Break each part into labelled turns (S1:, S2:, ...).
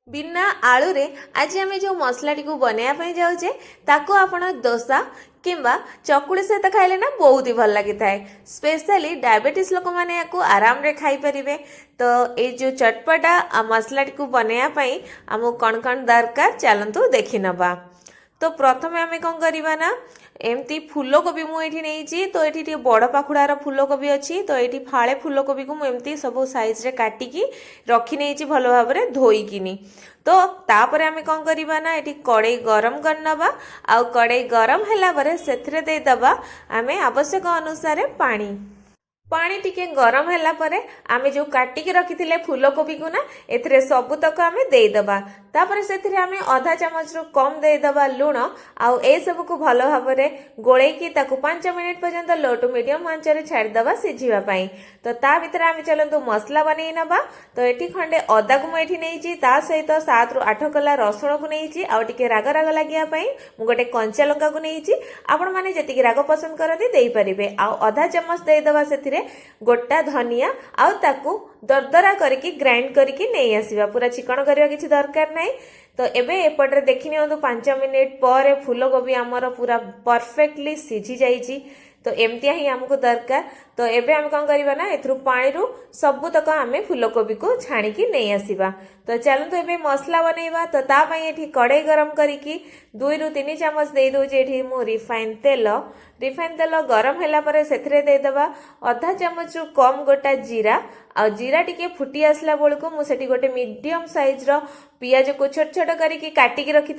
S1: बिना आलू रे आज आम जो मसला टी बनवाई जाऊे ताको आपण दोसा किंबा चकुड़ी सहित खाइले ना बहुत ही भल लगी था। स्पेशली डायबिटीज लोक मैंने आराम रे खाई परिवे। तो ये जो चटपटा मसला टी बनवाई आमको कौन कौन दरकार चलतु देखी नवा। तो प्रथम आम कौन करवा ना एमती फूलकोबी मुझे नहीं तो ये बड़ पाखुड़ार फूलकोबी अच्छी तो ये फाड़े फूलकोबी को मुझे सब साइज रे काटिकी रखी नहीं भल भाव में धोईकिनी। तो तापर आम कौन करवा ना ये कड़े गरम करनवा आउ कड़े गरम है से देदबा आम आवश्यक अनुसार पानी टिके गरम है परे आमे जो काटिकी रखी फूलकोबी को ना एथरे सबुतक आम देदबा। तापर से आमे आधा चामच रु कम देदबा लुण आउ ए सब को भल भाव में गोलेकी ताकू 5 मिनिट पर्यंत लो टू मीडियम आंच रे छाड़ीदबा सिझिबा पई। तो ता भितर आमे चलंतु मसला बनै नबा। तो एठी खंडे अदा को मुझे नहीं ता सहित 7 रु 8 कला रसुण को नहीं आउ टिके राग राग लगिया पई मु गोटे कंचा लंका को नहीं आपण माने जतिकी राग पसंद करती देई परिबे। आउ आधा चामच देदबा सेथिरे गोटा धनिया आउ ताकू दरदरा करके ग्राइंड करके नहीं आसीबा। पूरा चिकन करबा किछि दरकार नहीं। तो एबे एपटे देखि नियंतु 5 मिनिट पर फूलकोबी आमर पूरा परफेक्टली सिझी जाइछि। तो एमतिया ही हमको दरकार। तो एबे हम कौन करवा ना एथरु पानी रु सबुतक आम फूलकोबी को छाणिकी नहीं आसीबा। तो चलतु एबे मसला बनैबा। तो ता पई एठी कड़ाई गरम करिकी 2 रु 3 चामच दे दोजे एठी मु रिफाइन तेल गरम हैला परे सेथरे दे दबा आधा चामच रु कम गोटा जीरा आ जीरा टिके फुटी आसला बेलू मुझे गोटे मीडियम साइज रो पियाज को छोट छोट करके काटिकी रखी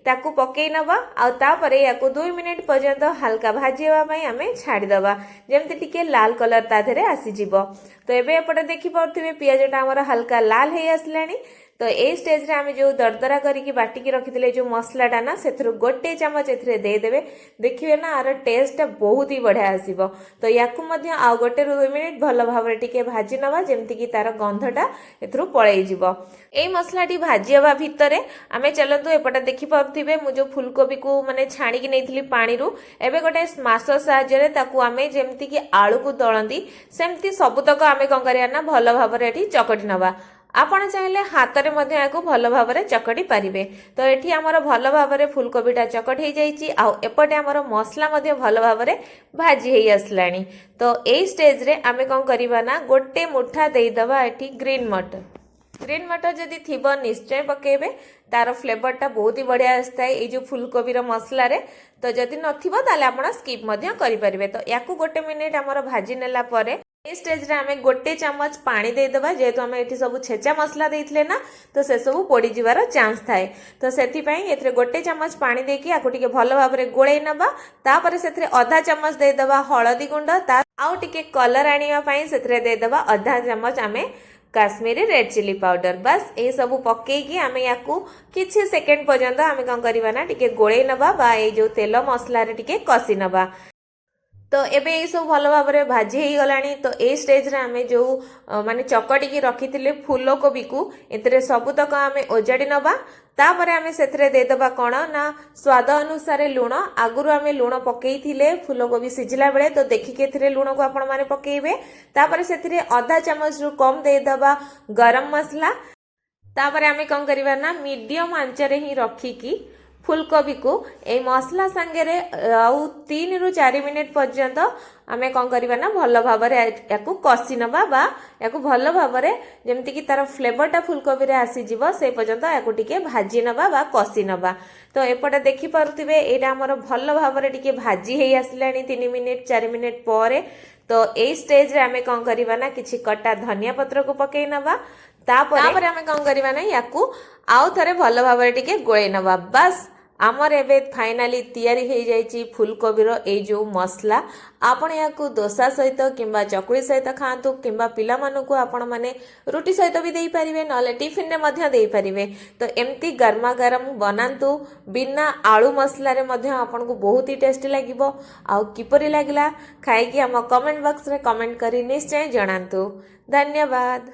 S1: ताकू पकई नवा आ तापरे याको 2 मिनिट पर्यंत हल्का भाजीवा पई आमे छाड़ीदबा जेमति टिके लाल कलर ता धरे आसी जिवो। तो एबे एपटे देखि पाउथिबे पियाजटा हमर हल्का लाल हे आसलानी। तो ए स्टेज रे आमे जो दरदरा करके बाटिकी रखिथिले जो मसलाटा ना सेथरु गोटे चामच एथरे दे देबे। देखिबे ना आर टेस्ट बहुत ही बढ़िया आसीबो। तो याकू मध्य आ गोटे रु 2 मिनिट भल भाव रे टिके भाजी नवा जेमति कि तार गंधटा एथरु पळेई जिवो। ए मसलाटी भाजीवा भितरे आमे चलंतु एपटा देखि पाउथिबे मु जो फूलकोबी को माने छाणी कि नैथिली पानी रु एबे गोटे स्माशर साहाय्य रे ताकू आमे जेमति कि आलू को दळंदी सेमति सबुतक आमे कोन करिया ना भल भाव रे एठी चकटी नवा। आपण चाहिले हाथ रे मध्य याको भल भाव में चकटी पारिबे। तो एठी हमर भल भाव में फूलकोबीटा चकट हो जाइछि आ एपटे हमर मसला मध्य भल भाव में भाजी हे आसलानी। तो ए स्टेज रे आमे कोन करिबा ना गोटे मुठा देई दबा एठी ग्रीन मटर जदि थिबो निश्चय पकेबे तार फ्लेवरटा बहुत ही बढ़िया आसताए ए जो फूलकोबीर मसला रे। तो जदि नथिबो ताले आपण स्किप मध्य करि परिबे। तो याकू गोटे मिनिट हमर भाजी नेला परे स्टेज रे आमे गोटे चामच पानी दे दबा जेहेतु आमे एठी सब छेचा मसला देइथले ना तो से सब पोड़ी जिवार चांस थाए। तो सेति पई एथरे गोटे चामच पानी देकी आको टिके भलो भाव रे गोळेई नबा। तापर सेथरे आधा चामच दे दबा हळदी गुंड ता आउ टिके कलर आनिया पई सेथरे दे दबा आधा चामच आमे काश्मीरी रेड चिली पाउडर। बस ए सब पकेकी आमे याकू किछि सेकेंड पर्यंत आमे कोन करबा ना टिके गोळेई नबा बा ए जो तेल मसला रे टिके कसी नबा। तो एबे ये सब भल भाव में भाजी हो गलानी। तो ए स्टेज रे आमे जो माने चकटिकी रखिथिले फूलकोबी को एतरे सबुतक आमे ओजाडी नबा। तापरे आमे सेथरे दे दबा कोन ना स्वाद अनुसार लुण। आगुरु आमे लुण पकेइथिले फूलकोबी सिझिला बेले तो देखिके एथरे लुण को आपण माने पकेइबे। तापरे सेथरे आधा चामच रु कम दे दबा गरम मसला। तापरे आमे कोन करिवा ना मीडियम आंच रे ही रखिकी फूलकोबी को ए मसला संगे आउ 3 रु 4 मिनिट पर्यंत आमे कौन करवा ना भल भाव याकू कसी नबा बा याकू भल भाव जेमति कि तार फ्लेवरटा फूलकोबी रे आसी जिवो से पर्यंत याकू टिके भाजी नबा बा कसी नबा। तो एपटे देखि पारुथिबे एटा हमर भल भाव रे टिके भाजी हेई आसलानी 3 मिनिट 4 मिनिट पर। तो ए स्टेज रे आमे कौन करवा ना किछि कटा धनिया पत्र को पकेई नबा। तापर आमे कौन करवा ना याकू आउ थरे भल भाव रे टिके गोळेई नबा। बस आमर एबे फाइनाली तैयारी हो जाइए फूलकोबीर ए जो मसला। आपण याकू डोसा सहित किंबा चकुड़ी सहित खातु किंबा पिला मानकू आपण माने रोटी सहित भी देई परिवे नले टिफिन रे मध्य देई परिवे। तो एमती गर्मा गरम बनांतु बिना आलू मसला रे मध्य आपण को बहुत ही टेस्टी लागिबो। आ किपरि लागला खाई कि हम कमेंट बॉक्स रे कमेंट करी निश्चय जणांतु। धन्यवाद।